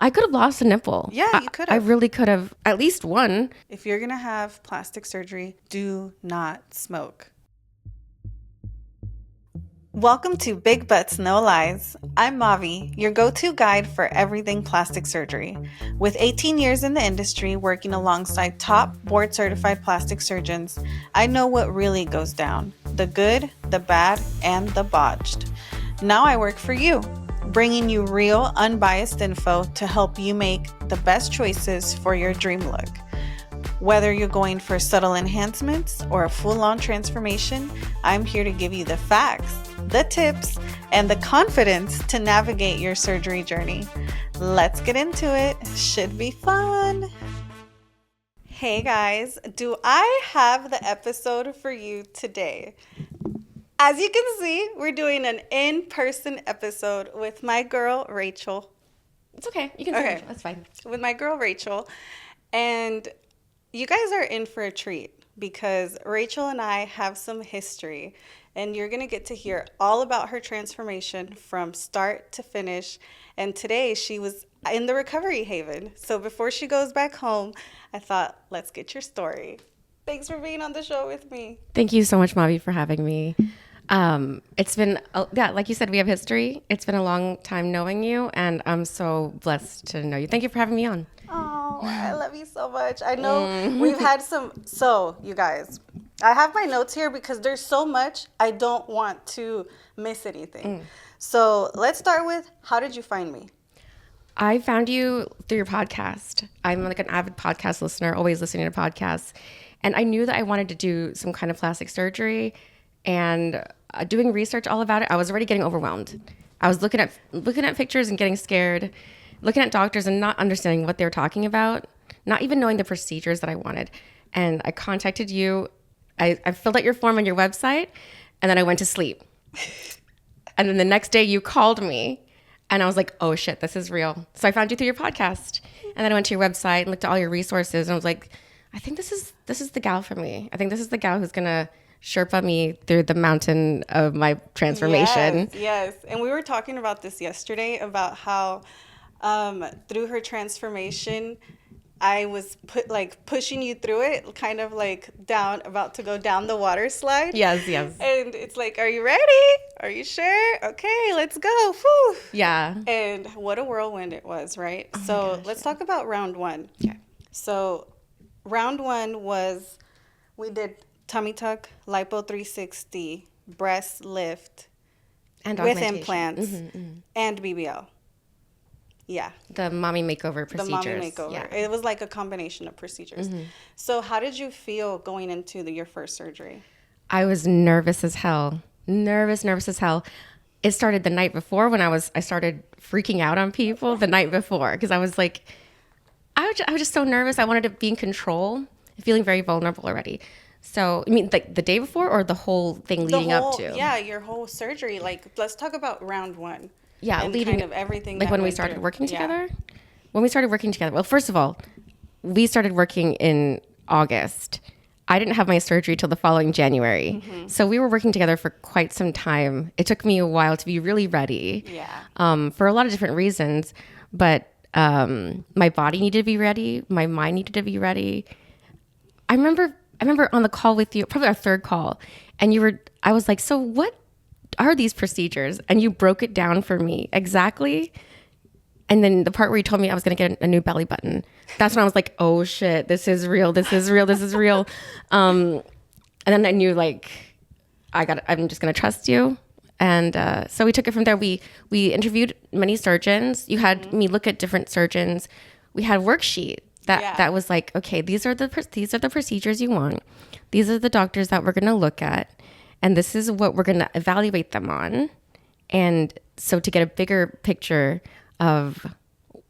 I could have lost a nipple. Yeah, you could have. I really could have. At least one. If you're going to have plastic surgery, do not smoke. Welcome to Big Butts, No Lies. I'm Mavi, your go-to guide for everything plastic surgery. With 18 years in the industry working alongside top board-certified plastic surgeons, I know what really goes down. The good, the bad, and the botched. Now I work for you, bringing you real, unbiased info to help you make the best choices for your dream look. Whether you're going for subtle enhancements or a full-on transformation, I'm here to give you the facts, the tips, and the confidence to navigate your surgery journey. Let's get into it. Should be fun. Hey guys, do I have the episode for you today? As you can see, we're doing an in-person episode with my girl, Rachel. It's okay. You can say Rachel. That's fine. With my girl, Rachel. And you guys are in for a treat because Rachel and I have some history, and you're going to get to hear all about her transformation from start to finish. And today she was in the recovery haven. So before she goes back home, I thought, let's get your story. Thanks for being on the show with me. Thank you so much, Mavi, for having me. It's been, like you said, we have history. It's been a long time knowing you, and I'm so blessed to know you. Thank you for having me on. Oh, I love you so much. I know we've had so you guys, I have my notes here because there's so much. I don't want to miss anything. So let's start with, how did you find me? I found you through your podcast. I'm like an avid podcast listener, always listening to podcasts. And I knew that I wanted to do some kind of plastic surgery, and doing research all about it, I was already getting overwhelmed. I was looking at pictures and getting scared, looking at doctors and not understanding what they were talking about, not even knowing the procedures that I wanted. And I contacted you. I filled out your form on your website, and then I went to sleep. And then the next day you called me, and I was like, oh shit, this is real. So I found you through your podcast, and then I went to your website and looked at all your resources, and I was like, I think this is the gal for me. I think this is the gal who's gonna Sherpa me through the mountain of my transformation. Yes. And we were talking about this yesterday about how through her transformation, I was pushing you through it, kind of like about to go down the water slide. Yes. And it's like, are you ready? Are you sure? Okay, let's go. Whew. Yeah. And what a whirlwind it was, right? Oh so let's talk about round one. Okay. So round one was, we did tummy tuck, lipo 360, breast lift, and with implants, and BBL. Yeah. The mommy makeover procedures. The mommy makeover. Yeah. It was like a combination of procedures. So how did you feel going into your first surgery? I was nervous as hell. Nervous as hell. It started the night before when I started freaking out on people the night before, because I was like, I was just so nervous. I wanted to be in control, feeling very vulnerable already. So, I mean, like the day before or the whole thing leading up to? Yeah, your whole surgery. Like, let's talk about round one. Yeah, and leading kind of everything. Like when we started working together? When we started working together. Well, first of all, we started working in August. I didn't have my surgery till the following January. So we were working together for quite some time. It took me a while to be really ready. Yeah. For a lot of different reasons. But my body needed to be ready. My mind needed to be ready. I remember on the call with you, probably our third call, and I was like, so what are these procedures? And you broke it down for me exactly. And then the part where you told me I was going to get a new belly button, that's when I was like, oh shit, this is real. And then I knew like, I'm just going to trust you. And so we took it from there. We interviewed many surgeons. You had me look at different surgeons. We had a worksheet that was like, okay, these are the procedures you want. These are the doctors that we're going to look at. And this is what we're going to evaluate them on. And so to get a bigger picture of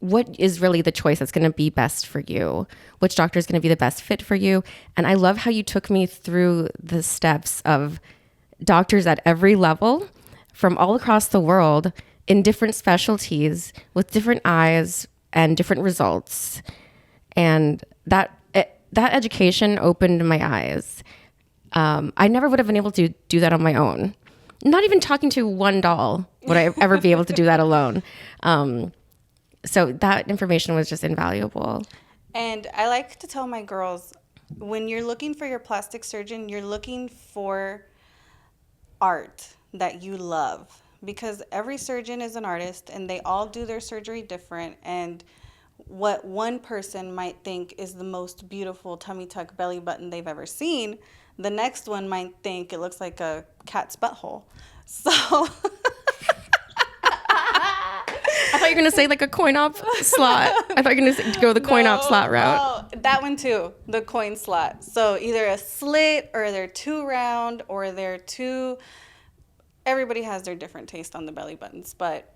what is really the choice that's going to be best for you, which doctor is going to be the best fit for you. And I love how you took me through the steps of doctors at every level from all across the world in different specialties with different eyes and different results. And that education opened my eyes. I never would have been able to do that on my own. Not even talking to one doll would I ever be able to do that alone. So that information was just invaluable. And I like to tell my girls, when you're looking for your plastic surgeon, you're looking for art that you love, because every surgeon is an artist and they all do their surgery different. And what one person might think is the most beautiful tummy tuck belly button they've ever seen, the next one might think it looks like a cat's butthole. So I thought you were going to say like a coin op slot. I thought you were going to go the coin op slot route. Oh, that one too, the coin slot. So either a slit, or they're too round, or they're too... Everybody has their different taste on the belly buttons, but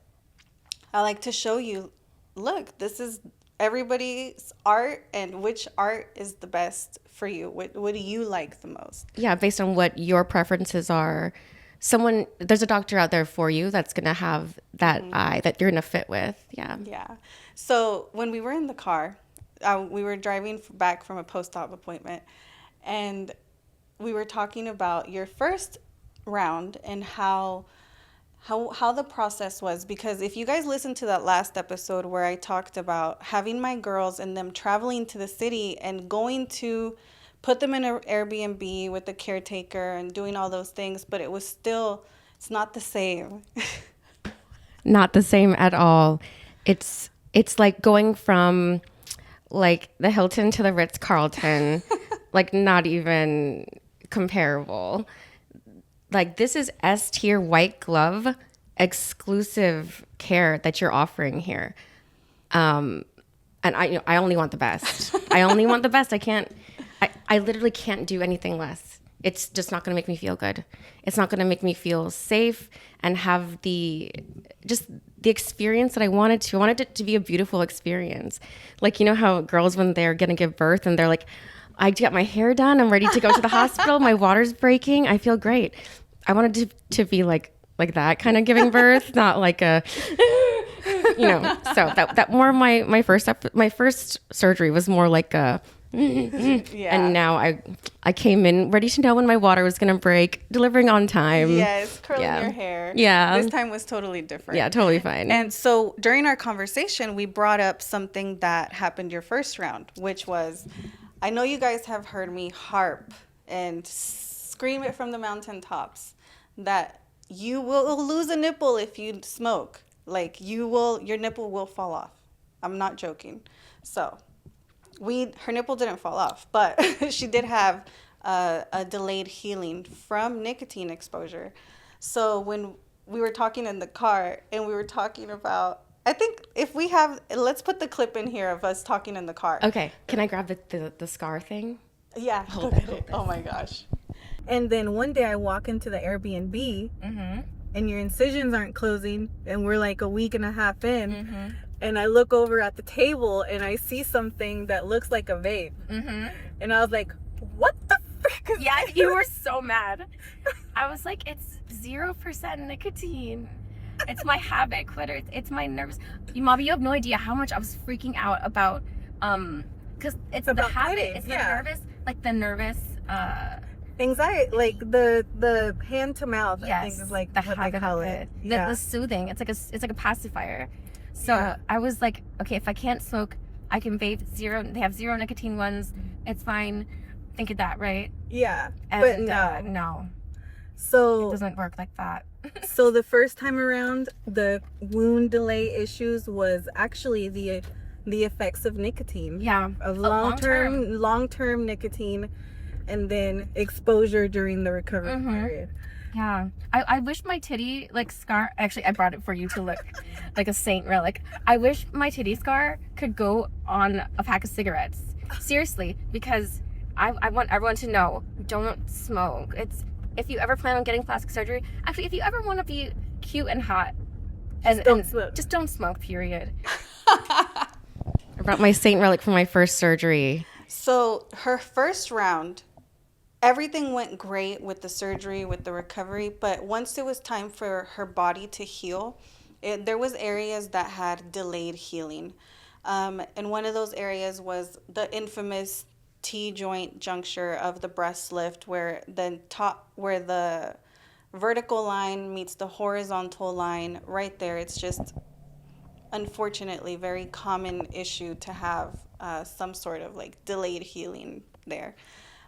I like to show you, look, this is everybody's art, and which art is the best for you. What do you like the most? Yeah, based on what your preferences are. There's a doctor out there for you that's going to have that eye that you're going to fit with. Yeah. Yeah. So when we were in the car, we were driving back from a post-op appointment, and we were talking about your first round and how the process was. Because if you guys listened to that last episode where I talked about having my girls and them traveling to the city and going to put them in an Airbnb with the caretaker and doing all those things, but it's not the same. Not the same at all. It's like going from like the Hilton to the Ritz-Carlton, like not even comparable. Like this is S tier white glove exclusive care that you're offering here. And I only want the best. I only want the best. I literally can't do anything less. It's just not going to make me feel good. It's not going to make me feel safe and have the experience that I wanted to. I wanted it to be a beautiful experience. Like, you know how girls, when they're going to give birth and they're like, I got my hair done, I'm ready to go to the hospital, my water's breaking, I feel great. I wanted to be like that kind of giving birth, not like a, so that more my first surgery was more like a, Yeah. And now I came in ready to know when my water was going to break, delivering on time. Yes, curling your hair. Yeah. This time was totally different. Yeah, totally fine. And so during our conversation, we brought up something that happened your first round, which was, I know you guys have heard me harp and scream it from the mountaintops that you will lose a nipple if you smoke. Like your nipple will fall off. I'm not joking. So her nipple didn't fall off, but she did have a delayed healing from nicotine exposure. So when we were talking in the car and we were talking about, I think let's put the clip in here of us talking in the car. Okay. Can I grab the scar thing? Yeah. Hold it. Oh my gosh. And then one day I walk into the Airbnb and your incisions aren't closing, and we're like a week and a half in. And I look over at the table and I see something that looks like a vape. And I was like, what the frick is Yeah, this? you were so mad. I was like, it's 0% nicotine. It's my habit, quitter. It's my nerves. Mommy, you have no idea how much I was freaking out about, because it's About the habit. quitting, It's yeah. the nervous, Anxiety, like the hand to mouth, I think is like the what they habit call of it. it. Yeah. The soothing. It's like a pacifier. So Yeah. I was like, okay, if I can't smoke, I can vape zero. They have zero nicotine ones. It's fine. Think of that, right? Yeah. And, But no. no, it So doesn't work like that. so the first time around, the wound delay issues was actually the effects of nicotine. Yeah, Of long-term. long-term nicotine, and then exposure during the recovery period. Yeah, I wish my titty scar. Actually, I brought it for you to look like a saint relic. I wish my titty scar could go on a pack of cigarettes. Seriously, because I want everyone to know: don't smoke. If you ever plan on getting plastic surgery, actually, if you ever want to be cute and hot, Don't smoke. Just don't smoke. Period. I brought my saint relic for my first surgery. So her first round, everything went great with the surgery, with the recovery, but once it was time for her body to heal, there was areas that had delayed healing. And one of those areas was the infamous T-joint juncture of the breast lift, where the vertical line meets the horizontal line right there. It's just unfortunately very common issue to have some sort of like delayed healing there.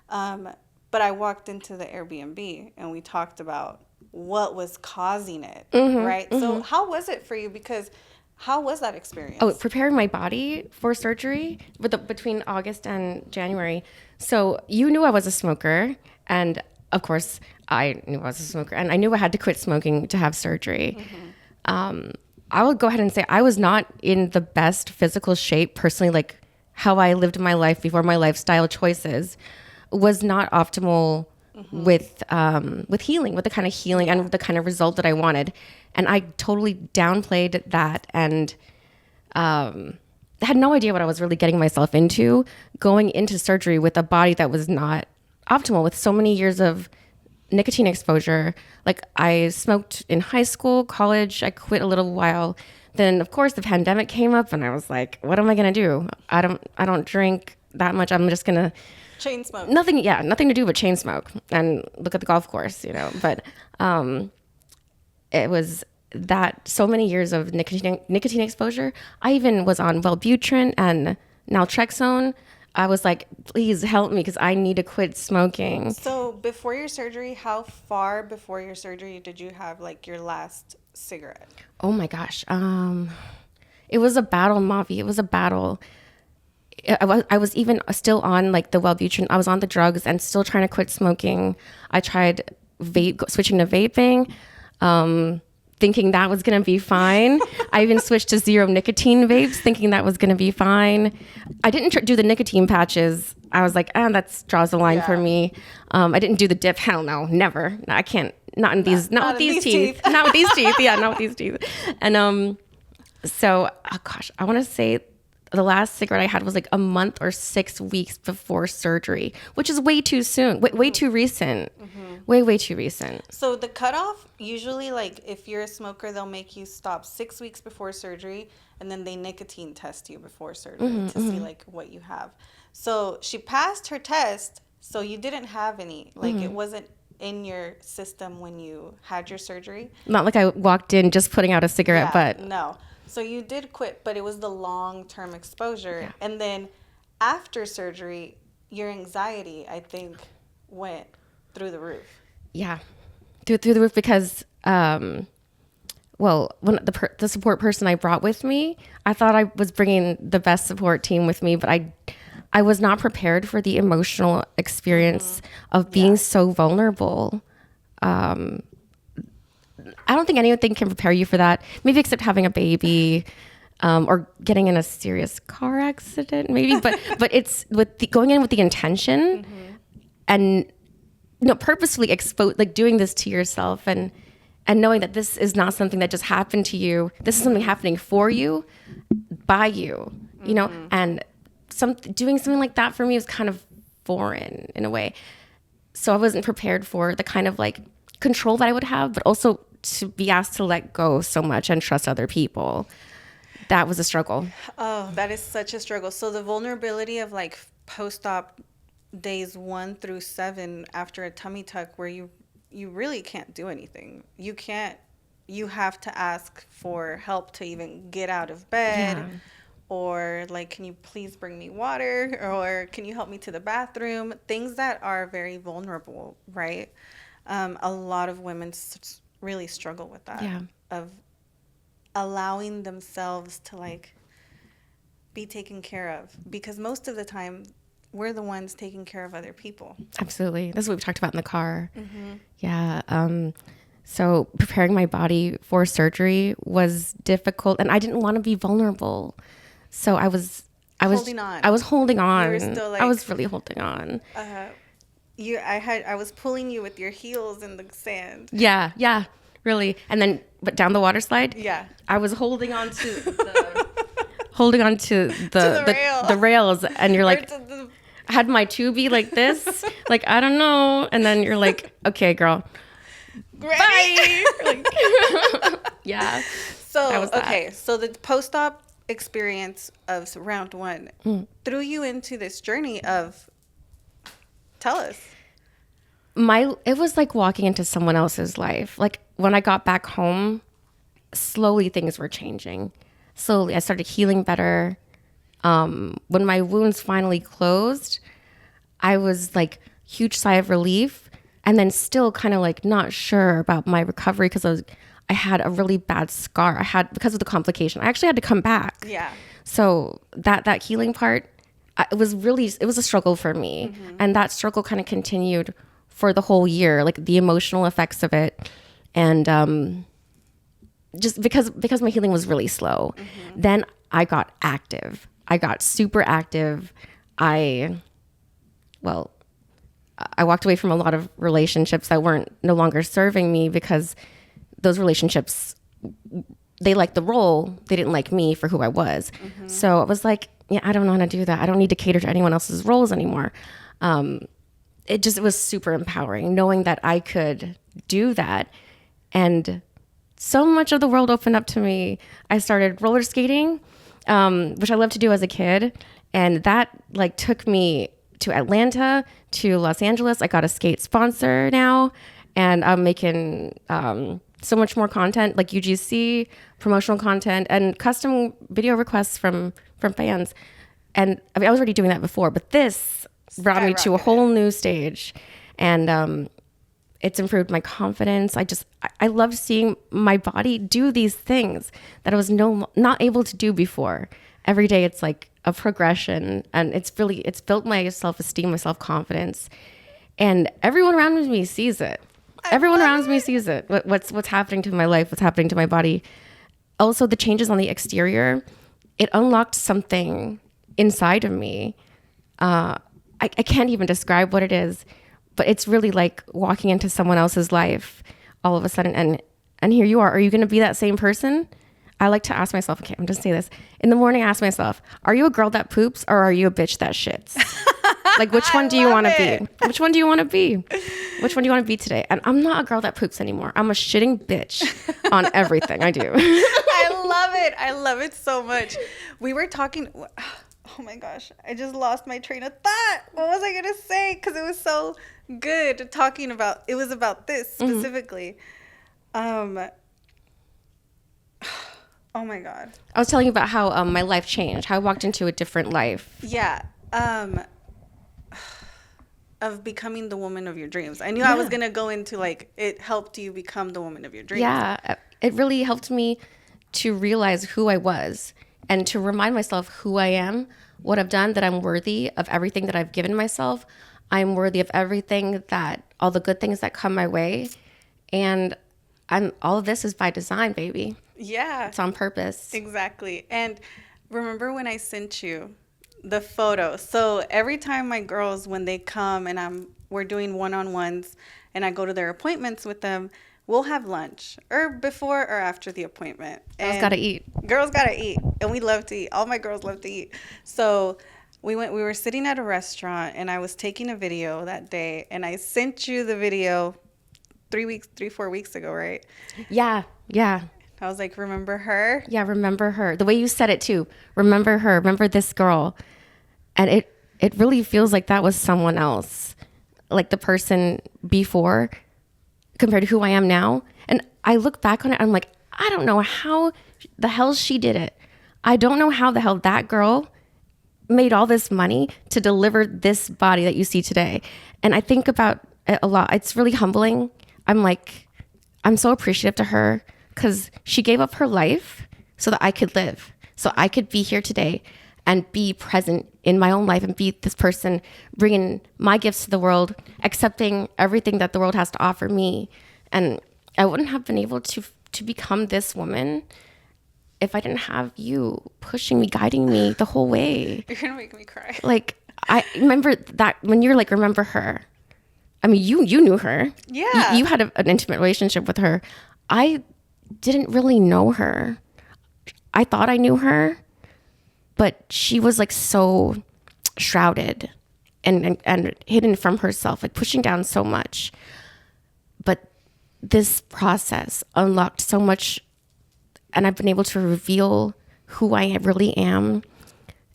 Um, but I walked into the Airbnb and we talked about what was causing it, right? So how was it for you? Because how was that Oh, experience? preparing my body for surgery between August and January. So you knew I was a smoker, and of course I knew I was a smoker, and I knew I had to quit smoking to have surgery. I will go ahead and say I was not in the best physical shape personally. Like how I lived my life before, my lifestyle choices was not optimal with healing, with the kind of healing and the kind of result that I wanted. And I totally downplayed that and had no idea what I was really getting myself into going into surgery with a body that was not optimal, with so many years of nicotine exposure. Like I smoked in high school, college, I quit a little while. Then of course the pandemic came up and I was like, what am I going to do? I don't drink that much. I'm just going to Chain smoke. nothing to do but chain smoke and look at the golf course, but it was that so many years of nicotine exposure. I even was on Wellbutrin and naltrexone. I was like, please help me because I need to quit smoking. So before your surgery, how far before your surgery did you have like your last cigarette? Oh my gosh. It was a battle, Mavi. It was a battle. I was even still on like the Wellbutrin. I was on the drugs and still trying to quit smoking. I tried switching to vaping, thinking that was going to be fine. I even switched to zero nicotine vapes, thinking that was going to be fine. I didn't do the nicotine patches. I was like, that draws the line for me. I didn't do the dip. Hell no, never. No, I can't. Not with these teeth. Not with these teeth. Yeah, not with these teeth. And so, oh gosh, I want to say the last cigarette I had was like a month or 6 weeks before surgery, which is way too soon, way too recent, way too recent. So the cutoff, usually like if you're a smoker, they'll make you stop 6 weeks before surgery and then they nicotine test you before surgery to see like what you have. So she passed her test, so you didn't have any, like it wasn't in your system when you had your surgery. Not like I walked in just putting out a cigarette, but no. So you did quit, but it was the long-term exposure. Yeah. And then after surgery, your anxiety, I think, went through the roof. Yeah, through the roof because, when the support person I brought with me, I thought I was bringing the best support team with me, but I was not prepared for the emotional experience of being so vulnerable. I don't think anything can prepare you for that. Maybe except having a baby, or getting in a serious car accident, maybe. But it's going in with the intention, and purposefully doing this to yourself, and knowing that this is not something that just happened to you. This is something happening for you, by you. And doing something like that for me was kind of foreign in a way. So I wasn't prepared for the kind of like control that I would have, but also to be asked to let go so much and trust other people. That was a struggle. Oh, that is such a struggle. So the vulnerability of like post-op days 1 through 7 after a tummy tuck where you really can't do anything. You have to ask for help to even get out of bed. Yeah. Or like, can you please bring me water? Or can you help me to the bathroom? Things that are very vulnerable, right? A lot of women really struggle with that. Yeah. Of allowing themselves to like be taken care of. Because most of the time, we're the ones taking care of other people. Absolutely. That's what we talked about in the car. Yeah. So preparing my body for surgery was difficult, and I didn't want to be vulnerable. So I was holding on. I was holding on. You were still like, I was really holding on. I was pulling you with your heels in the sand. Yeah, really. And then, but down the water slide. Yeah. I was holding on to the rails, and you're like, I had my tubie like this, like I don't know, and then you're like, okay, girl, bye. Like, yeah. So okay, so the post-op experience of round 1 threw you into this journey of, tell us. It was like walking into someone else's life. Like when I got back home, slowly things were changing. slowly I started healing better. When my wounds finally closed, I was like huge sigh of relief, and then still kind of like not sure about my recovery because I had a really bad scar. I had, because of the complication, I actually had to come back. Yeah. So that healing part, it was a struggle for me. And that struggle kind of continued for the whole year, like the emotional effects of it. And just because my healing was really slow. Then I got active. I got super active. I walked away from a lot of relationships that weren't no longer serving me because those relationships, they liked the role. They didn't like me for who I was. So it was like, yeah, I don't want to do that. I don't need to cater to anyone else's roles anymore. It was super empowering knowing that I could do that. And so much of the world opened up to me. I started roller skating, which I loved to do as a kid. And that like took me to Atlanta, to Los Angeles. I got a skate sponsor now, and I'm making so much more content, like UGC, promotional content, and custom video requests from fans. And I mean, I was already doing that before, but this brought me to a whole new stage. And it's improved my confidence. I love seeing my body do these things that I was not able to do before. Every day it's like a progression, and it's built my self-esteem, my self-confidence, and everyone around me sees it. Everyone around me sees it. What's happening to my life, what's happening to my body. Also, the changes on the exterior, it unlocked something inside of me. I can't even describe what it is, but it's really like walking into someone else's life all of a sudden, and here you are. Are you going to be that same person? I like to ask myself, okay, I'm just saying this. In the morning, I ask myself, are you a girl that poops, or are you a bitch that shits? Like, which one do you want to be? Which one do you want to be? Which one do you want to be today? And I'm not a girl that poops anymore. I'm a shitting bitch on everything I do. I love it. I love it so much. We were talking. Oh my gosh. I just lost my train of thought. What was I going to say? Because it was so good talking about, it was about this specifically. Oh my God. I was telling you about how my life changed, how I walked into a different life. Yeah. Of becoming the woman of your dreams. I knew I was going to go into like, it helped you become the woman of your dreams. Yeah. It really helped me to realize who I was and to remind myself who I am, what I've done, that I'm worthy of everything that I've given myself. I'm worthy of everything, that all the good things that come my way. And all of this is by design, baby. Yeah. It's on purpose. Exactly. And remember when I sent you the photo? So every time my girls, when they come and we're doing one-on-ones and I go to their appointments with them, we'll have lunch or before or after the appointment. Girls gotta eat. Girls gotta eat. And we love to eat. All my girls love to eat. So we were sitting at a restaurant and I was taking a video that day and I sent you the video 4 weeks ago, right? Yeah. I was like, remember her? Yeah, remember her. The way you said it too. Remember her. Remember this girl. And it really feels like that was someone else. Like the person before compared to who I am now. And I look back on it, I'm like, I don't know how the hell she did it. I don't know how the hell that girl made all this money to deliver this body that you see today. And I think about it a lot. It's really humbling. I'm so appreciative to her because she gave up her life so that I could live, so I could be here today and be present in my own life and be this person bringing my gifts to the world, accepting everything that the world has to offer me. And I wouldn't have been able to become this woman if I didn't have you pushing me, guiding me the whole way. You're going to make me cry. Like, I remember that when you're like, remember her. I mean, you knew her. Yeah. You had an intimate relationship with her. I didn't really know her. I thought I knew her, but she was like so shrouded and hidden from herself, like pushing down so much. But this process unlocked so much, and I've been able to reveal who I really am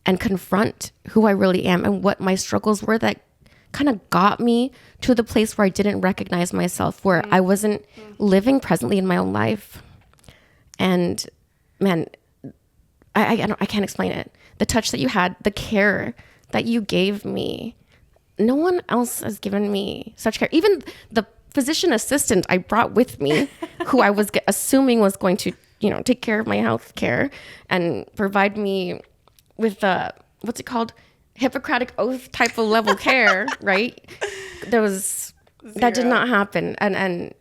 and confront who I really am and what my struggles were that kind of got me to the place where I didn't recognize myself, where I wasn't living presently in my own life. And man, I can't explain it. The touch that you had, the care that you gave me, no one else has given me such care. Even the physician assistant I brought with me, who I was assuming was going to, take care of my health care and provide me with what's it called? Hippocratic oath type of level care, right? That did not happen. And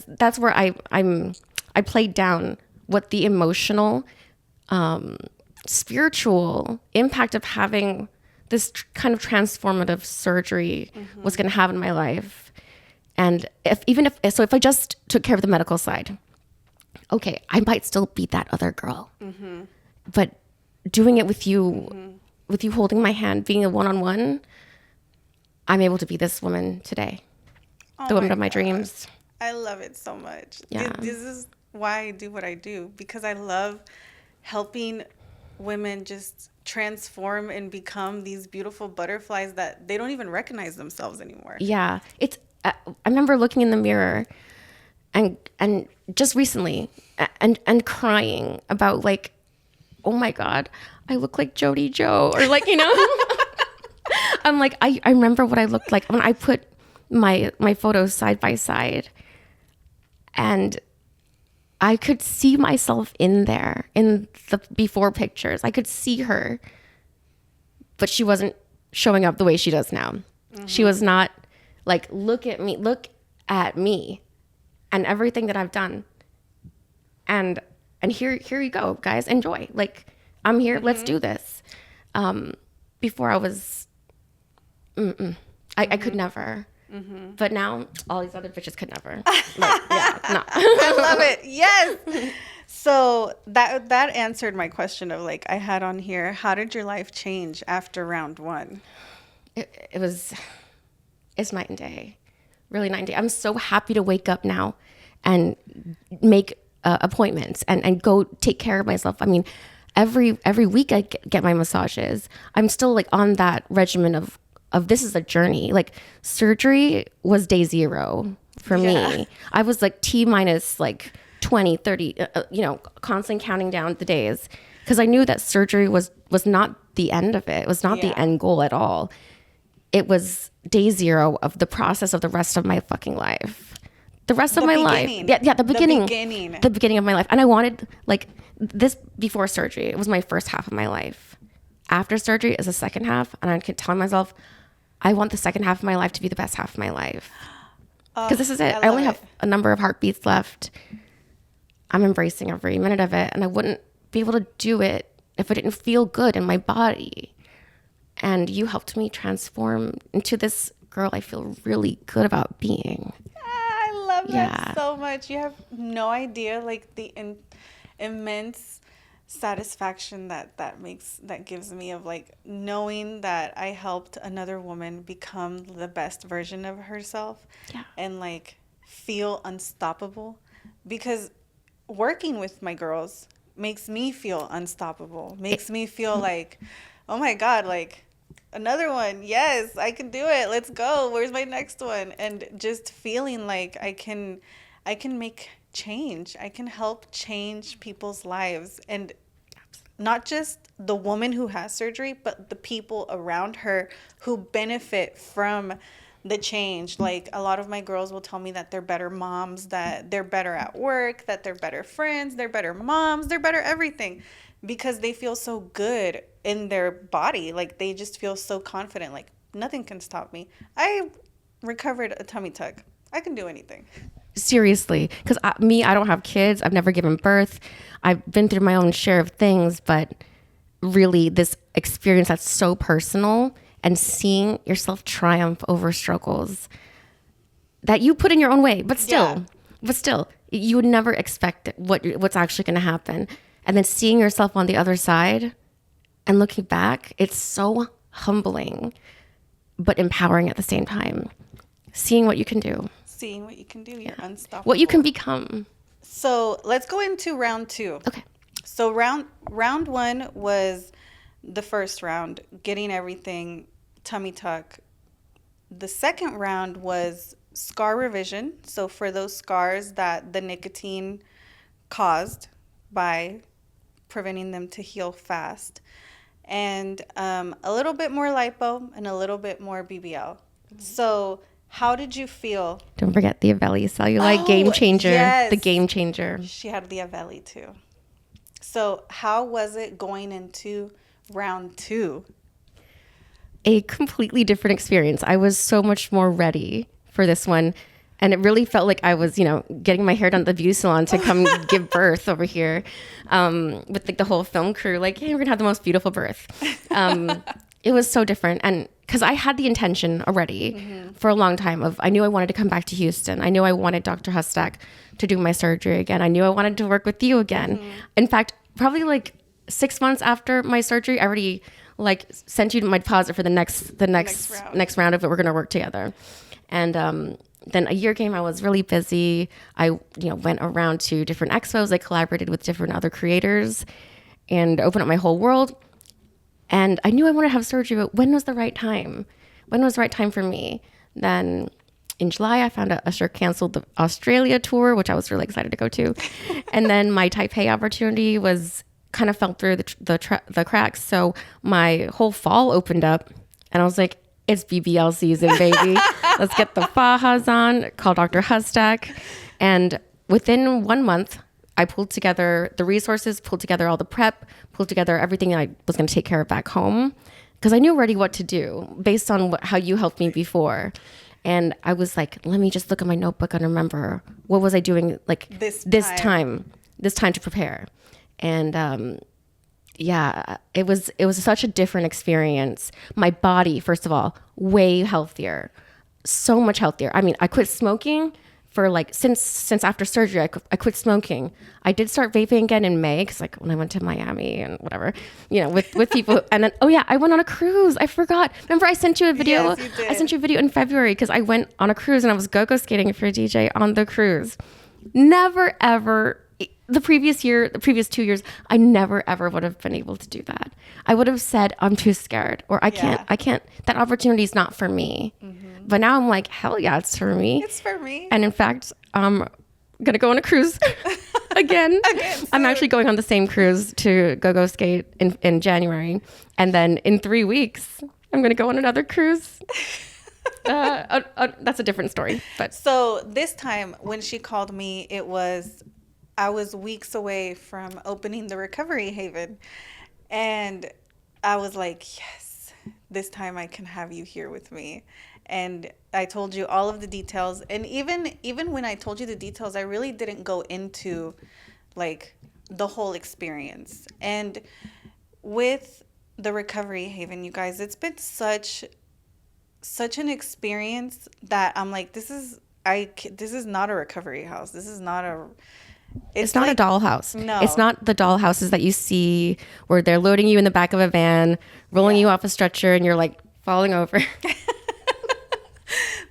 that's where I played down what the emotional, spiritual impact of having this kind of transformative surgery was going to have in my life. And if I just took care of the medical side, okay, I might still be that other girl, but doing it with you, with you holding my hand, being a one-on-one, I'm able to be this woman today, the woman of my dreams. I love it so much. Yeah. This is why I do what I do, because I love helping women just transform and become these beautiful butterflies that they don't even recognize themselves anymore. Yeah. I remember looking in the mirror and just recently and crying about like, oh my God, I look like Jody Joe, or like, I'm like, I remember what I looked like when I put my photos side by side, and I could see myself in there in the before pictures. I could see her, but she wasn't showing up the way she does now. She was not like, look at me and everything that I've done. And here you go, guys, enjoy. Like, I'm here. Let's do this. Before I was, I could never. But now all these other bitches could never. Like, yeah, no. I love it. Yes. So that answered my question of like, I had on here, how did your life change after round one? It's night and day, really night and day. I'm so happy to wake up now and make appointments and go take care of myself. I mean, every week I get my massages. I'm still like on that regimen of this is a journey. Like, surgery was day 0 for me. I was like T minus like 20, 30, constantly counting down the days, because I knew that surgery was not the end of it. It was not the end goal at all. It was day 0 of the process of the rest of my fucking life. The rest of my life. Yeah, the beginning. The beginning of my life. And I wanted, like, this before surgery, it was my first half of my life. After surgery is the second half. And I kept telling myself, I want the second half of my life to be the best half of my life. Because this is it. I only have a number of heartbeats left. I'm embracing every minute of it. And I wouldn't be able to do it if I didn't feel good in my body. And you helped me transform into this girl I feel really good about being. I love that so much. You have no idea, like, the immense satisfaction that gives me of like knowing that I helped another woman become the best version of herself and like feel unstoppable, because working with my girls makes me feel unstoppable, makes me feel like, oh my God, like another one. Yes, I can do it. Let's go. Where's my next one? And just feeling like I can make change. I can help change people's lives, and not just the woman who has surgery, but the people around her who benefit from the change. Like, a lot of my girls will tell me that they're better moms, that they're better at work, that they're better friends, they're better moms, they're better everything, because they feel so good in their body. Like, they just feel so confident. Like, nothing can stop me. I recovered a tummy tuck. I can do anything. Seriously, because I don't have kids. I've never given birth. I've been through my own share of things, but really this experience that's so personal, and seeing yourself triumph over struggles that you put in your own way, but still, you would never expect what's actually going to happen. And then seeing yourself on the other side and looking back, it's so humbling, but empowering at the same time. Seeing what you can do. Seeing what you can do. You're unstoppable. What you can become. So let's go into round 2. Okay. So round 1 was the first round, getting everything, tummy tuck. The second round was scar revision. So for those scars that the nicotine caused by preventing them to heal fast. And a little bit more lipo and a little bit more BBL. So how did you feel? Don't forget the Avelli cellulite game changer. Yes. The game changer. She had the Avelli too. So how was it going into round 2? A completely different experience. I was so much more ready for this one. And it really felt like I was, getting my hair done at the beauty salon to come give birth over here with like the whole film crew. Like, hey, we're going to have the most beautiful birth. It was so different. And because I had the intention already for a long time I knew I wanted to come back to Houston. I knew I wanted Dr. Hustak to do my surgery again. I knew I wanted to work with you again. In fact, probably like 6 months after my surgery, I already like sent you my deposit for the next round of it. We're going to work together. And then a year came, I was really busy. I went around to different expos. I collaborated with different other creators and opened up my whole world. And I knew I wanted to have surgery, but when was the right time? When was the right time for me? Then in July, I found out Usher canceled the Australia tour, which I was really excited to go to. And then my Taipei opportunity kind of fell through the cracks. So my whole fall opened up and I was like, it's BBL season, baby. Let's get the fajas on, call Dr. Hustak. And within 1 month, I pulled together the resources, pulled together all the prep, pulled together everything I was going to take care of back home because I knew already what to do based on how you helped me before. And I was like, let me just look at my notebook and remember what was I doing like this time to prepare. And it was such a different experience. My body, first of all, way healthier, so much healthier. I mean, I quit smoking for like since after surgery. I quit smoking. I did start vaping again in May because like when I went to Miami and whatever, with people. And then I went on a cruise. I forgot. Remember I sent you a video? Yes, you did. I sent you a video in February because I went on a cruise and I was go-go skating for a DJ on the cruise. Never ever. The previous 2 years, I never ever would have been able to do that. I would have said, I'm too scared, or I can't, that opportunity is not for me. But now I'm like, hell yeah, it's for me. It's for me. And in fact, I'm going to go on a cruise again. I'm actually going on the same cruise to go skate in January. And then in 3 weeks, I'm going to go on another cruise. That's a different story. But so this time when she called me, I was weeks away from opening the Recovery Haven. And I was like, yes, this time I can have you here with me. And I told you all of the details. And even when I told you the details, I really didn't go into like the whole experience. And with the Recovery Haven, you guys, it's been such an experience that I'm like, this is not a recovery house. This is not a... It's not like, a dollhouse. No. It's not the dollhouses that you see where they're loading you in the back of a van, rolling you off a stretcher, and you're like falling over.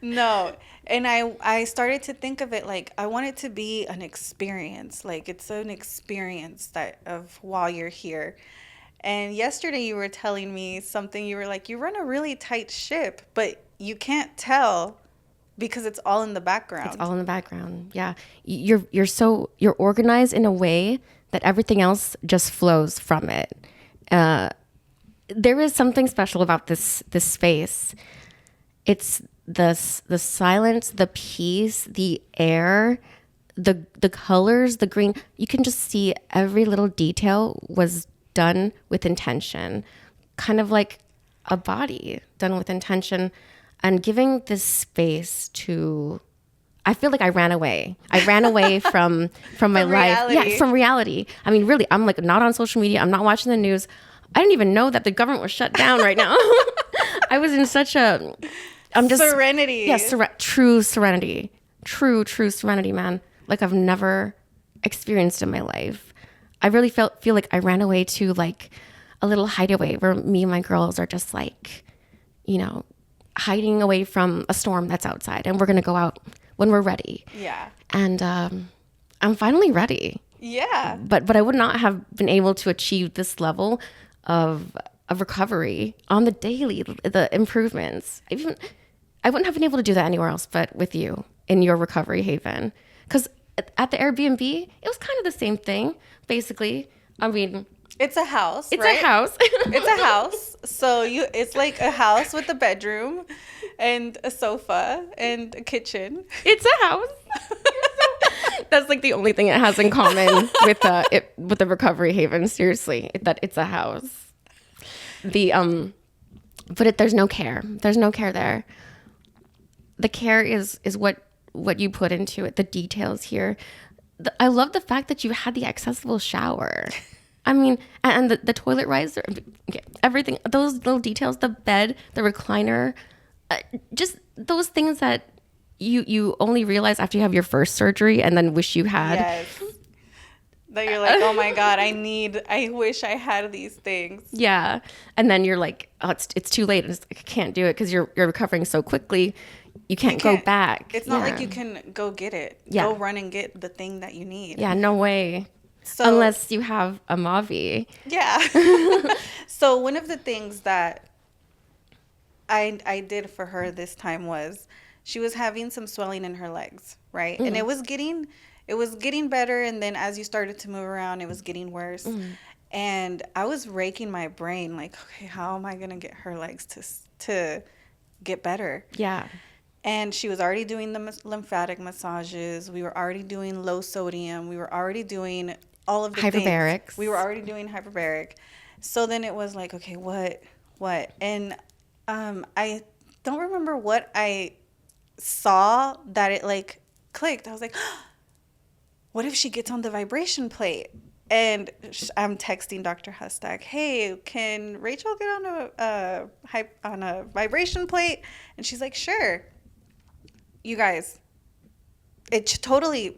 No. And I started to think of it like I want it to be an experience. Like it's an experience of while you're here. And yesterday you were telling me something. You were like, you run a really tight ship, but you can't tell because it's all in the background. It's all in the background. Yeah. You're organized in a way that everything else just flows from it. There is something special about this space. It's the silence, the peace, the air, the colors, the green. You can just see every little detail was done with intention, kind of like a body done with intention. And giving this space to, I feel like I ran away. I ran away from my life. Yeah, from reality. I mean, really, I'm like not on social media. I'm not watching the news. I didn't even know that the government was shut down right now. I was in such serenity. Yeah, true serenity. True serenity, man. Like I've never experienced in my life. I really feel like I ran away to like a little hideaway where me and my girls are just like, hiding away from a storm that's outside, and we're going to go out when we're ready. Yeah. And I'm finally ready. Yeah. But I would not have been able to achieve this level of recovery on the daily, the improvements. I wouldn't have been able to do that anywhere else but with you in your Recovery Haven. Because at the Airbnb, it was kind of the same thing, basically. I mean, It's a house, it's right? a house. It's a house. So it's like a house with a bedroom and a sofa and a kitchen. It's a house. That's like the only thing it has in common with the recovery haven. Seriously, that it's a house. But there's no care. There's no care there. The care is what you put into it. The details here. I love the fact that you had the accessible shower. I mean, and the toilet riser, everything. Those little details. The bed, the recliner, just those things that you only realize after you have your first surgery and then wish you had. Yes. That you're like, oh my God, I wish I had these things. Yeah. And then you're like, oh, it's too late. I can't do it because you're recovering so quickly. You can't go back. It's not like you can go get it. Yeah. Go run and get the thing that you need. Yeah, no way. So, unless you have a Mavi. Yeah. So one of the things that I did for her this time was she was having some swelling in her legs, right? And it was getting better, and then as you started to move around, it was getting worse. And I was raking my brain like, okay, how am I going to get her legs to get better? Yeah. And she was already doing the lymphatic massages. We were already doing low sodium. We were already doing all of the hyperbarics. Things. We were already doing hyperbaric. So then it was like, okay, what? And I don't remember what I saw that it like clicked. I was like, what if she gets on the vibration plate? And I'm texting Dr. Hustak, hey, can Rachel get on a vibration plate? And she's like, sure. You guys, it totally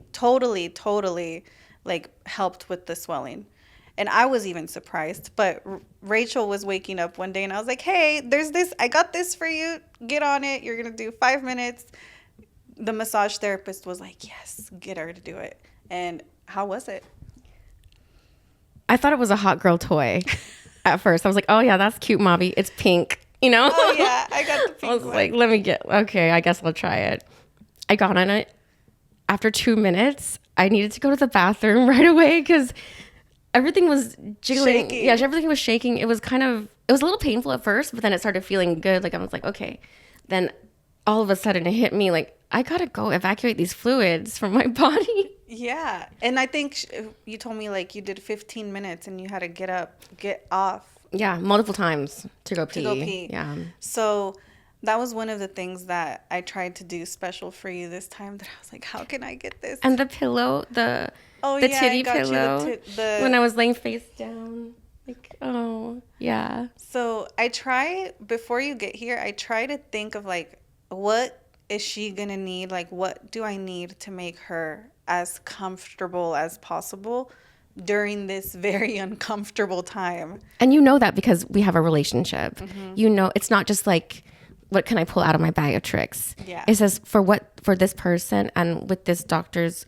like helped with the swelling. And I was even surprised. But Rachel was waking up one day and I was like, hey, there's this, I got this for you. Get on it. You're going to do 5 minutes. The massage therapist was like, yes, get her to do it. And how was it? I thought it was a hot girl toy at first. I was like, oh yeah, that's cute, Mavi. It's pink, you know? Oh yeah, I got the pink I was one. like, okay, I guess I'll try it. I got on it. After 2 minutes, I needed to go to the bathroom right away because everything was jiggling. Shaking. Yeah, everything was shaking. It was a little painful at first, but then it started feeling good. Like I was like, okay. Then all of a sudden it hit me like, I gotta go evacuate these fluids from my body. Yeah. And I think you told me like you did 15 minutes and you had to get off. Yeah, multiple times to go pee. Yeah. So that was one of the things that I tried to do special for you this time, that I was like, how can I get this? And the pillow, the titty pillow, when I was laying face down. Like, oh, yeah. So before you get here, I try to think of like, what is she going to need? Like, what do I need to make her as comfortable as possible during this very uncomfortable time? And you know that because we have a relationship. Mm-hmm. You know, it's not just like, what can I pull out of my bag of tricks? Yeah. It says for this person and with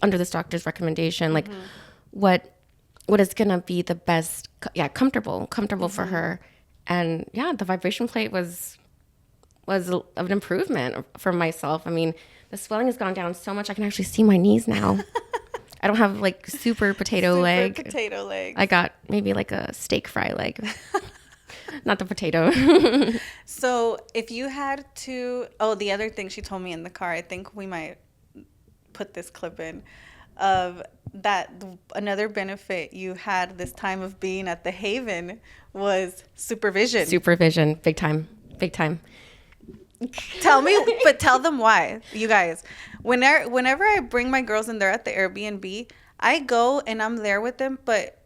under this doctor's recommendation, like what is going to be the best, comfortable for her. And yeah, the vibration plate was an improvement for myself. I mean, the swelling has gone down so much I can actually see my knees now. I don't have like super potato legs. I got maybe like a steak fry leg. Not the potato. So if you had to, the other thing she told me in the car, I think we might put this clip in, of that another benefit you had this time of being at the Haven was supervision. Supervision, big time. Tell them why, you guys. Whenever I bring my girls and they're at the Airbnb, I go and I'm there with them, but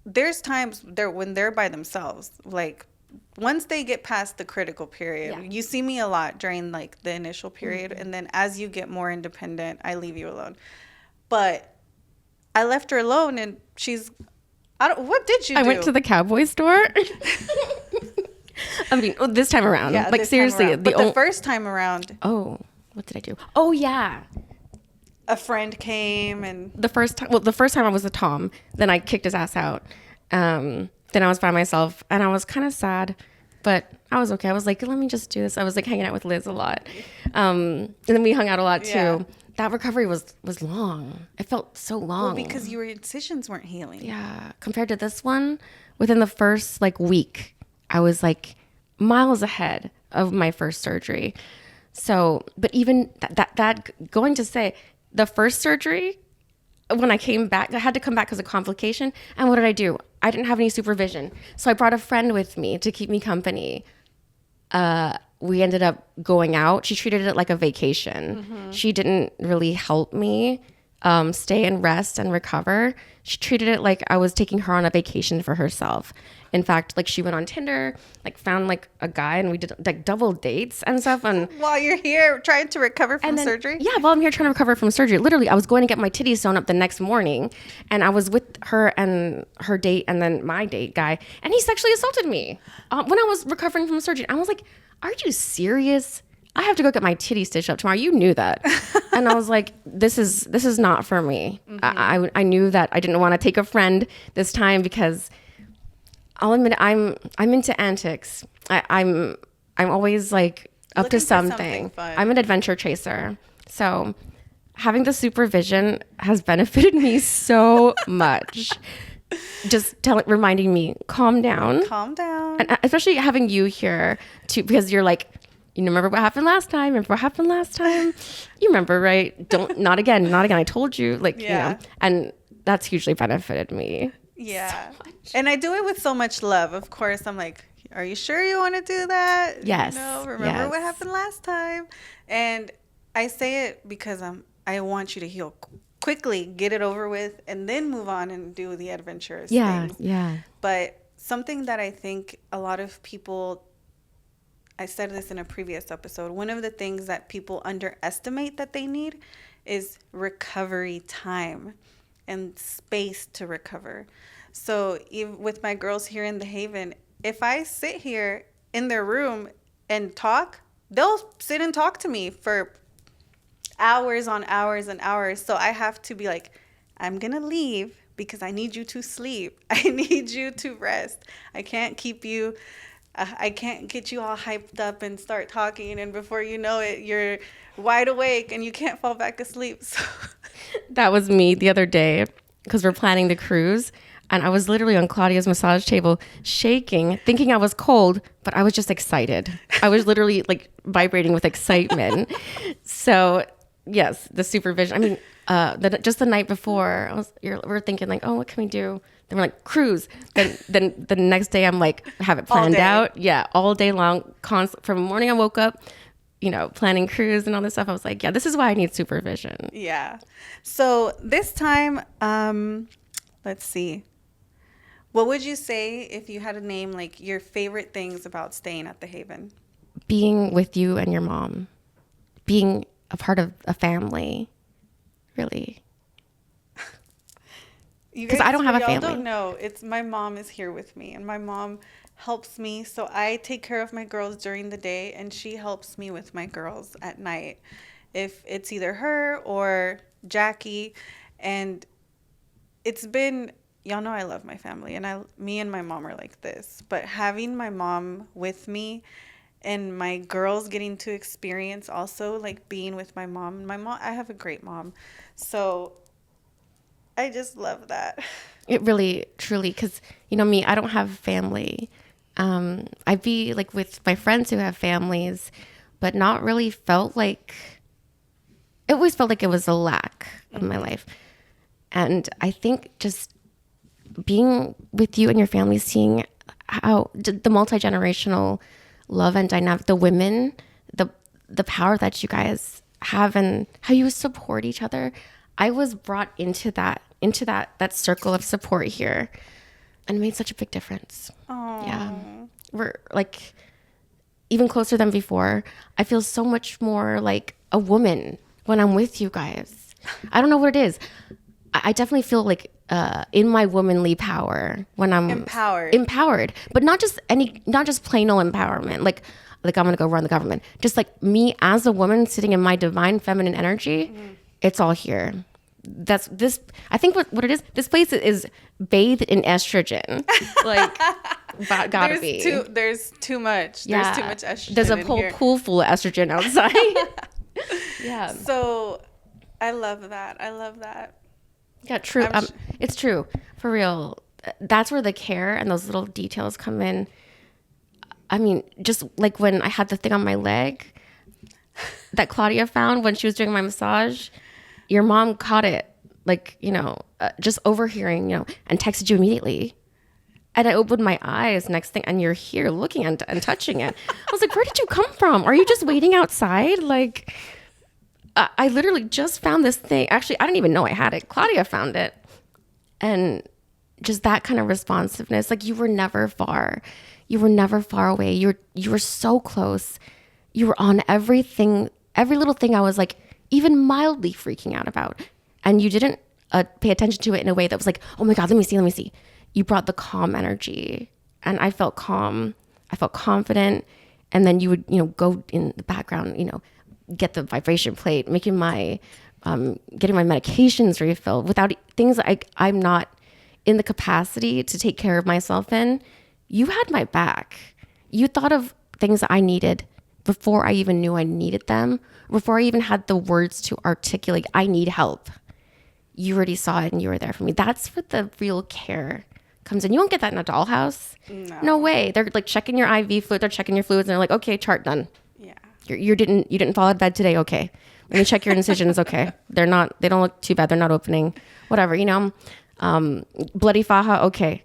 there's times when they're by themselves. Like once they get past the critical period, you see me a lot during like the initial period, and then as you get more independent, I leave you alone. But I left her alone, and what did you do? I went to the cowboy store. I mean, this time around. Yeah, like seriously. The first time around. Oh, what did I do? Oh yeah. A friend came and the first time I was with Tom, then I kicked his ass out. Then I was by myself and I was kind of sad, but I was okay. I was like, let me just do this. I was like hanging out with Liz a lot. And then we hung out a lot too. Yeah. That recovery was long. It felt so long. Well, because your incisions weren't healing. Yeah. Compared to this one, within the first like week, I was like miles ahead of my first surgery. So, but even that going to say the first surgery, when I came back, I had to come back because of complication. And what did I do? I didn't have any supervision. So I brought a friend with me to keep me company. We ended up going out. She treated it like a vacation. She didn't really help me stay and rest and recover. She treated it like I was taking her on a vacation for herself. In fact, like she went on Tinder, like found like a guy, and we did like double dates and stuff. And while you're here trying to recover from surgery? Yeah, while I'm here trying to recover from surgery. Literally, I was going to get my titties sewn up the next morning, and I was with her and her date and then my date guy, and he sexually assaulted me when I was recovering from surgery. I was like, are you serious? I have to go get my titties stitched up tomorrow. You knew that. And I was like, this is not for me. I knew that I didn't want to take a friend this time because I'll admit I'm into antics. I'm always like up Looking to for something. fun. I'm an adventure chaser. So having the supervision has benefited me so much. Just reminding me, calm down. Calm down. And especially having you here too, because you're like, you remember what happened last time? Remember what happened last time? You remember, right? Not again. I told you, like, you know, and that's hugely benefited me. Yeah. So and I do it with so much love. Of course, I'm like, are you sure you want to do that? Yes. You know, remember what happened last time? And I say it because I want you to heal quickly, get it over with, and then move on and do the adventurous things. Yeah. But something that I think a lot of people, I said this in a previous episode, one of the things that people underestimate that they need is recovery time and space to recover. So even with my girls here in the Haven, if I sit here in their room and talk, they'll sit and talk to me for hours on hours and hours. So I have to be like, I'm going to leave because I need you to sleep. I need you to rest. I can't keep you, I can't get you all hyped up and start talking. And before you know it, you're wide awake and you can't fall back asleep. So That was me the other day because we're planning the cruise. And I was literally on Claudia's massage table shaking, thinking I was cold, but I was just excited. I was literally like vibrating with excitement. So yes, the supervision. I mean, just the night before, we're thinking like, oh, what can we do? Then we're like, cruise. Then the next day I'm like, have it planned out. Yeah, all day long. From the morning I woke up, you know, planning cruise and all this stuff. I was like, yeah, this is why I need supervision. Yeah. So this time, let's see. What would you say if you had to name like your favorite things about staying at the Haven? Being with you and your mom. Being a part of a family. Really. Because I don't have a family. Don't know. It's my mom is here with me, and my mom helps me. So I take care of my girls during the day, and she helps me with my girls at night. If it's either her or Jackie, and it's been, y'all know I love my family, and me and my mom are like this. But having my mom with me, and my girls getting to experience also like being with my mom. I have a great mom, so I just love that. It really, truly, because, you know, me, I don't have family. I'd be like with my friends who have families, but not really felt like, it always felt like it was a lack of my life. And I think just being with you and your family, seeing how the multi-generational love and dynamic, the women, the power that you guys have and how you support each other. I was brought into that circle of support here, and it made such a big difference. Aww. Yeah. We're like even closer than before. I feel so much more like a woman when I'm with you guys. I don't know what it is. I definitely feel like in my womanly power when I'm empowered, but not just plain old empowerment. Like I'm going to go run the government. Just like me as a woman sitting in my divine feminine energy, it's all here. that's this. I think what it is. This place is bathed in estrogen. Like, gotta be. There's too much. Yeah. There's too much estrogen. There's a in whole here. pool full of estrogen outside. Yeah. So, I love that. I love that. Yeah, true. It's true. For real. That's where the care and those little details come in. I mean, just like when I had the thing on my leg that Claudia found when she was doing my massage, your mom caught it, like, just overhearing, and texted you immediately. And I opened my eyes next thing, and you're here looking and touching it. I was like, where did you come from? Are you just waiting outside? Like, I literally just found this thing. Actually, I didn't even know I had it. Claudia found it. And just that kind of responsiveness, like, you were never far. You were never far away. You were so close. You were on everything, every little thing I was like even mildly freaking out about. And you didn't pay attention to it in a way that was like, oh my God, let me see. You brought the calm energy, and I felt calm. I felt confident. And then you would, go in the background, get the vibration plate, making my, getting my medications refilled without things like I'm not in the capacity to take care of myself in. You had my back. You thought of things that I needed before I even knew I needed them, before I even had the words to articulate, I need help. You already saw it and you were there for me. That's where the real care comes in. You won't get that in a dollhouse. No way. They're like checking your IV fluid, they're checking your fluids, and they're like, okay, chart done. Yeah. You didn't fall out of bed today, okay. Let me check your incisions, okay. They don't look too bad, they're not opening. Whatever, bloody faja, okay.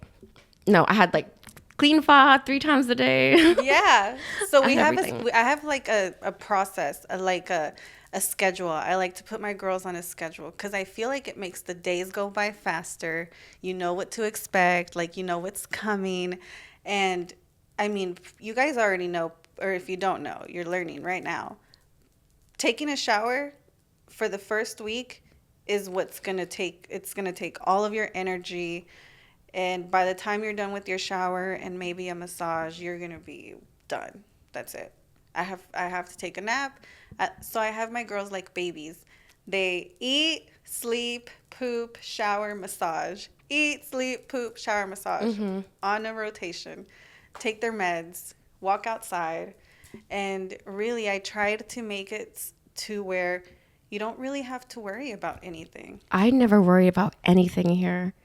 No, I had like clean faja 3 times a day. Yeah. So I have like a process, a schedule. I like to put my girls on a schedule because I feel like it makes the days go by faster. You know what to expect, like you know what's coming. And I mean, you guys already know, or if you don't know, you're learning right now. Taking a shower for the first week is it's going to take all of your energy. And by the time you're done with your shower and maybe a massage, you're going to be done. That's it. I have to take a nap. So I have my girls like babies. They eat, sleep, poop, shower, massage. Eat, sleep, poop, shower, massage. Mm-hmm. On a rotation. Take their meds. Walk outside. And really, I tried to make it to where you don't really have to worry about anything. I never worry about anything here.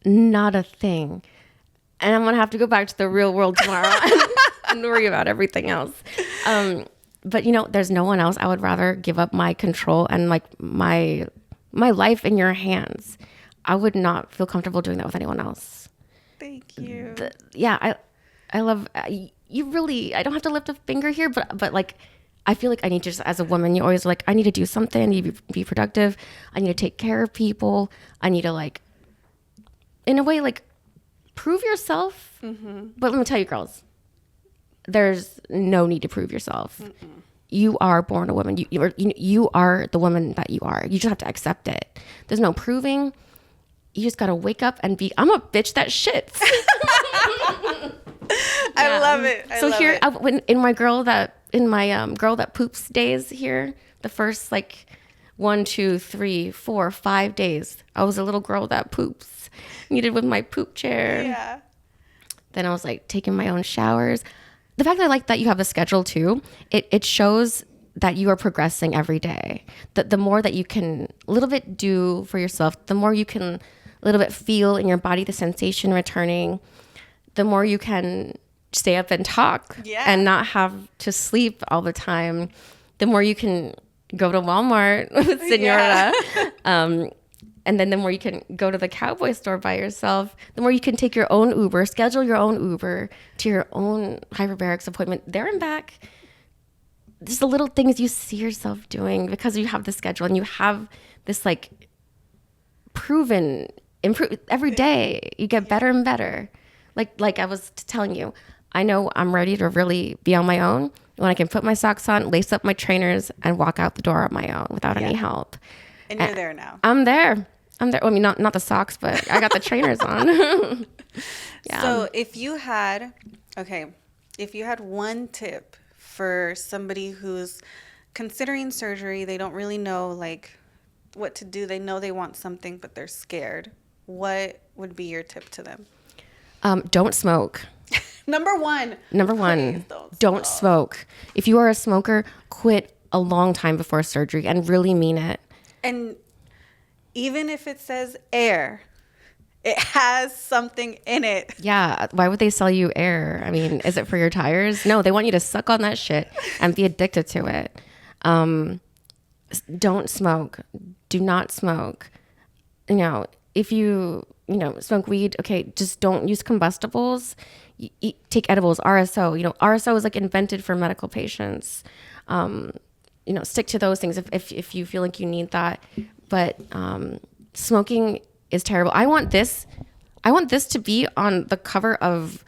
Not a thing. And I'm going to have to go back to the real world tomorrow and worry about everything else. But, there's no one else. I would rather give up my control and like my life in your hands. I would not feel comfortable doing that with anyone else. Thank you. I love you. Really, I don't have to lift a finger here, but like, I feel like I need to, just as a woman, you always like, I need to do something. I need to be productive. I need to take care of people. I need to like, in a way, like, prove yourself. Mm-hmm. But let me tell you, girls, there's no need to prove yourself. Mm-mm. You are born a woman. You are the woman that you are. You just have to accept it. There's no proving. You just got to wake up and be, I'm a bitch that shits. I love it. In my girl that poops days here, the first like 1, 2, 3, 4, 5 days, I was a little girl that poops. Needed with my poop chair. Yeah. Then I was like taking my own showers. The fact that I like that you have a schedule too, it shows that you are progressing every day. The more that you can a little bit do for yourself, the more you can a little bit feel in your body the sensation returning, the more you can stay up and talk and not have to sleep all the time, the more you can go to Walmart with Senora. Yeah. And then the more you can go to the cowboy store by yourself, the more you can take your own Uber, schedule your own Uber to your own hyperbarics appointment there and back. Just the little things you see yourself doing because you have the schedule and you have this like proven improve every day. You get better and better. Like I was telling you, I know I'm ready to really be on my own when I can put my socks on, lace up my trainers, and walk out the door on my own without any help. And you're there now. I'm there. I mean, not the socks, but I got the trainers on. Yeah. So if you had one tip for somebody who's considering surgery, they don't really know like what to do. They know they want something, but they're scared. What would be your tip to them? Don't smoke. Number one. Please don't smoke. If you are a smoker, quit a long time before surgery and really mean it. And even if it says air, it has something in it. Yeah. Why would they sell you air? I mean, is it for your tires? No, they want you to suck on that shit and be addicted to it. Don't smoke. Do not smoke. You know, if you smoke weed, okay, just don't use combustibles. Take edibles, RSO. RSO is like invented for medical patients. Stick to those things if you feel like you need that. But smoking is terrible. I want this to be on the cover of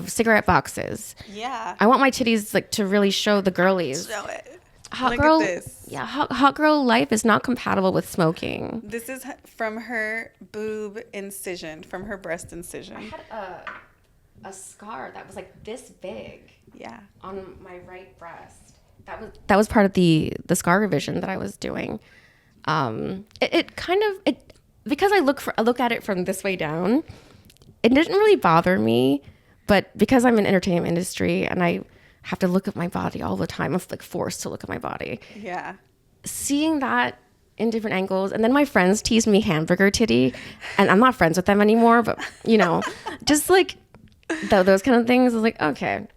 cigarette boxes. Yeah. I want my titties like to really show the girlies. Show it. Hot Look girl, at this. Yeah, hot girl life is not compatible with smoking. This is from her boob incision, from her breast incision. I had a scar that was like this big. Yeah. On my right breast. That was part of the scar revision that I was doing. It kind of because I look at it from this way down, it didn't really bother me, but because I'm in entertainment industry and I have to look at my body all the time, I'm like forced to look at my body. Yeah. Seeing that in different angles, and then my friends tease me hamburger titty, and I'm not friends with them anymore, but just like those kind of things. I was like, okay,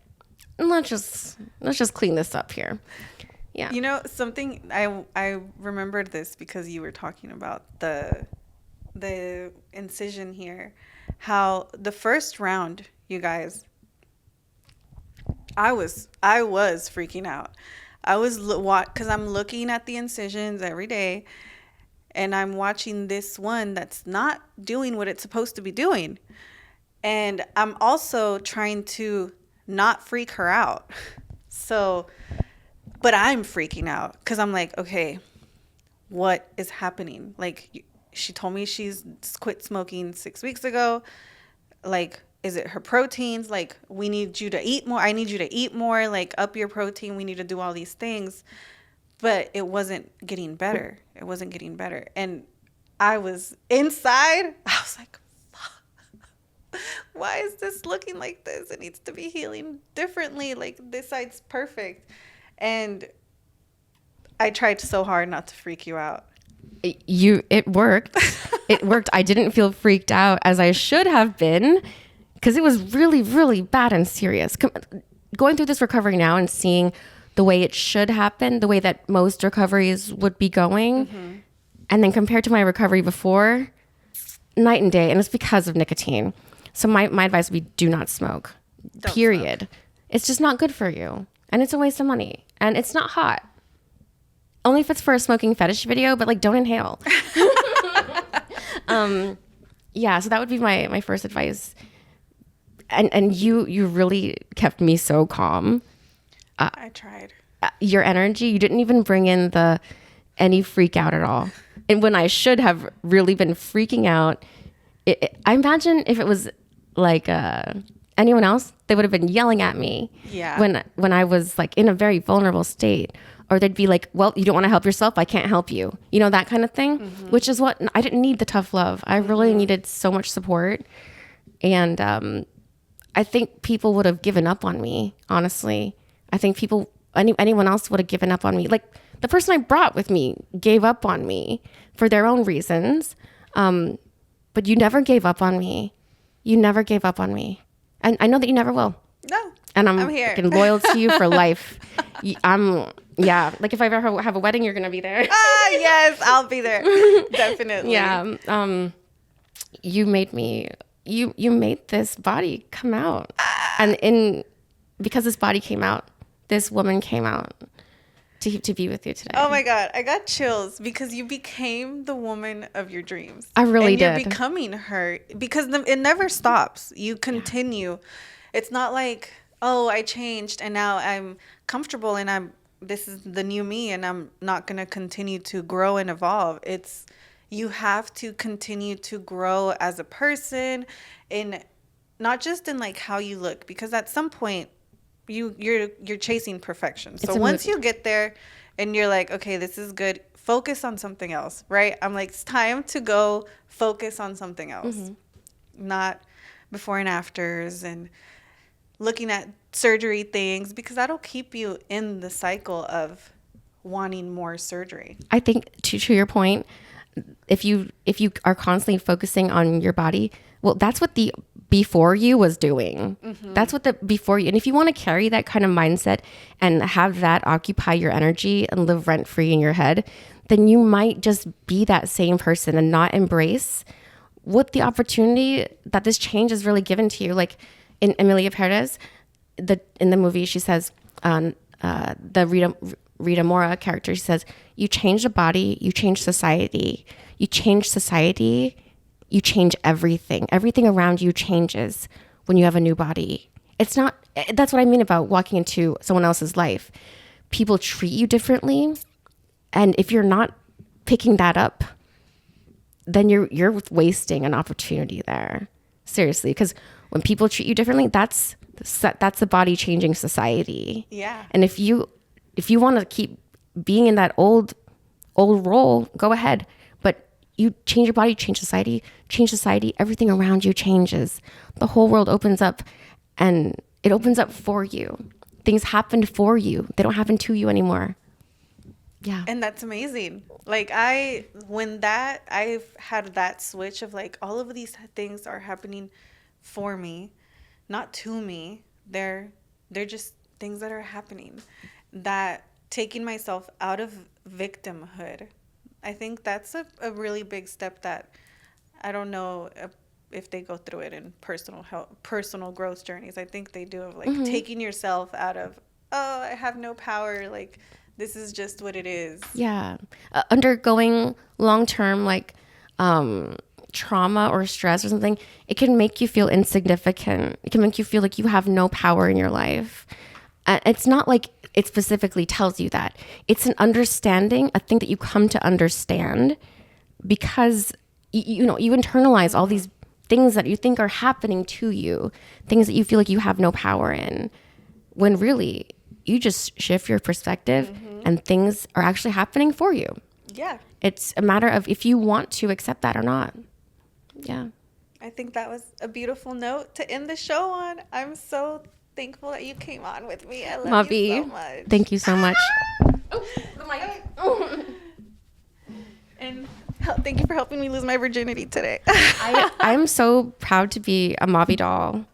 let's just clean this up here. Yeah. Something I remembered this because you were talking about the incision here, how the first round, you guys, I was freaking out. I was because I'm looking at the incisions every day, and I'm watching this one that's not doing what it's supposed to be doing, and I'm also trying to not freak her out. So, but I'm freaking out because I'm like, okay, what is happening? Like, she told me she's quit smoking 6 weeks ago. Like, is it her proteins? Like, we need you to eat more. I need you to eat more. Like, up your protein. We need to do all these things. But it wasn't getting better. And I was inside. I was like, fuck. Why is this looking like this? It needs to be healing differently. Like, this side's perfect. And I tried so hard not to freak you out. It worked. It worked. I didn't feel freaked out as I should have been, because it was really, really bad and serious. Going through this recovery now and seeing the way it should happen, the way that most recoveries would be going, and then compared to my recovery before, night and day. And it's because of nicotine. So my advice would be, do not smoke. Don't period. smoke. It's just not good for you. And it's a waste of money. And it's not hot. Only if it's for a smoking fetish video, but like, don't inhale. Yeah, so that would be my first advice. And you really kept me so calm. I tried. Your energy, you didn't even bring in any freak out at all. And when I should have really been freaking out, I imagine if it was like anyone else, they would have been yelling at me. Yeah. When I was like in a very vulnerable state, or they'd be like, well, you don't want to help yourself, I can't help you. That kind of thing, which is what I didn't need. The tough love. I really needed so much support. And I think people would have given up on me, honestly. I think anyone else would have given up on me. Like, the person I brought with me gave up on me for their own reasons. But you never gave up on me. You never gave up on me. And I know that you never will. No. And I'm here. fucking loyal to you for life. Like, if I ever have a wedding, you're going to be there. Yes, I'll be there. Definitely. Yeah. You made this body come out. And because this body came out, this woman came out to be with you today. Oh my God, I got chills because you became the woman of your dreams. I really and did. You're becoming her because it never stops. You continue. Yeah. It's not like, oh, I changed and now I'm comfortable and this is the new me and I'm not going to continue to grow and evolve. You have to continue to grow as a person, in not just in like how you look, because at some point you're chasing perfection. So once you get there and you're like, okay, this is good focus on something else, right? I'm like, it's time to go focus on something else, not before and afters and looking at surgery things, because that'll keep you in the cycle of wanting more surgery. I think to your point, if you are constantly focusing on your body, well, that's what the before you was doing. That's what the before you, and if you want to carry that kind of mindset and have that occupy your energy and live rent free in your head, then you might just be that same person and not embrace what the opportunity that this change is really given to you. Like in Emilia Perez, in the movie, she says, the Rita Mora character, she says, you change the body, you change society. You change society, you change everything. Everything around you changes when you have a new body. It's not, that's what I mean about walking into someone else's life. People treat you differently. And if you're not picking that up, then you're wasting an opportunity there. Seriously, because when people treat you differently, that's the body changing society. Yeah. And if you want to keep being in that old role, go ahead. But you change your body, change society, everything around you changes. The whole world opens up, and it opens up for you. Things happen for you. They don't happen to you anymore. Yeah. And that's amazing. Like I've had that switch of like, all of these things are happening for me, not to me. They're just things that are happening. That taking myself out of victimhood, I think that's a really big step that I don't know if they go through it in personal growth journeys. I think they do, of like taking yourself out of, oh, I have no power, like this is just what it is. Yeah. Undergoing long-term like trauma or stress or something, it can make you feel insignificant. It can make you feel like you have no power in your life. It's not like it specifically tells you that. It's an understanding, a thing that you come to understand because you internalize all these things that you think are happening to you, things that you feel like you have no power in, when really you just shift your perspective and things are actually happening for you. Yeah. It's a matter of if you want to accept that or not. Yeah. I think that was a beautiful note to end the show on. I'm so thankful that you came on with me. I love you so much. Thank you so much. And thank you for helping me lose my virginity today. I'm so proud to be a Mavi doll.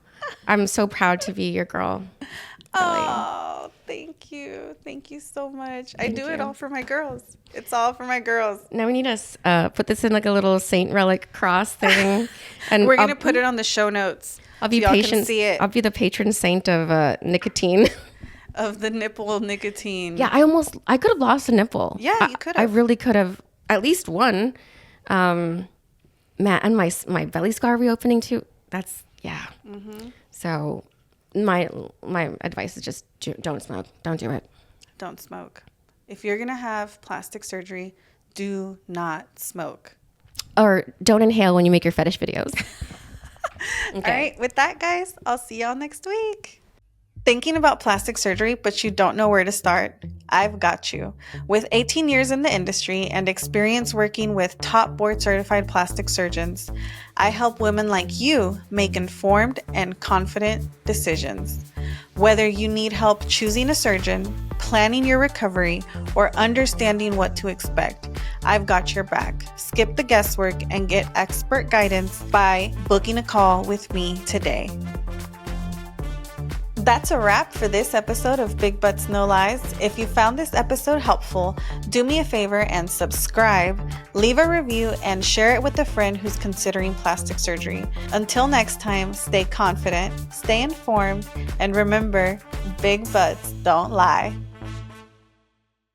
I'm so proud to be your girl. Really. Oh, thank you. Thank you so much. I do it all for my girls. It's all for my girls. Now we need to put this in like a little saint relic cross thing. And we're going to put it on the show notes. I'll be patient. See it. I'll be the patron saint of nicotine. Of the nipple nicotine. Yeah, I could have lost a nipple. Yeah, you could have. I really could have. At least one. And my belly scar reopening too. That's, yeah. So my advice is just don't smoke. Don't do it. Don't smoke. If you're going to have plastic surgery, do not smoke. Or don't inhale when you make your fetish videos. Okay. All right. With that, guys, I'll see y'all next week. Thinking about plastic surgery, but you don't know where to start? I've got you. With 18 years in the industry and experience working with top board-certified plastic surgeons, I help women like you make informed and confident decisions. Whether you need help choosing a surgeon, planning your recovery, or understanding what to expect, I've got your back. Skip the guesswork and get expert guidance by booking a call with me today. That's a wrap for this episode of Big Butts No Lies. If you found this episode helpful, do me a favor and subscribe, leave a review, and share it with a friend who's considering plastic surgery. Until next time, stay confident, stay informed, and remember, big butts don't lie.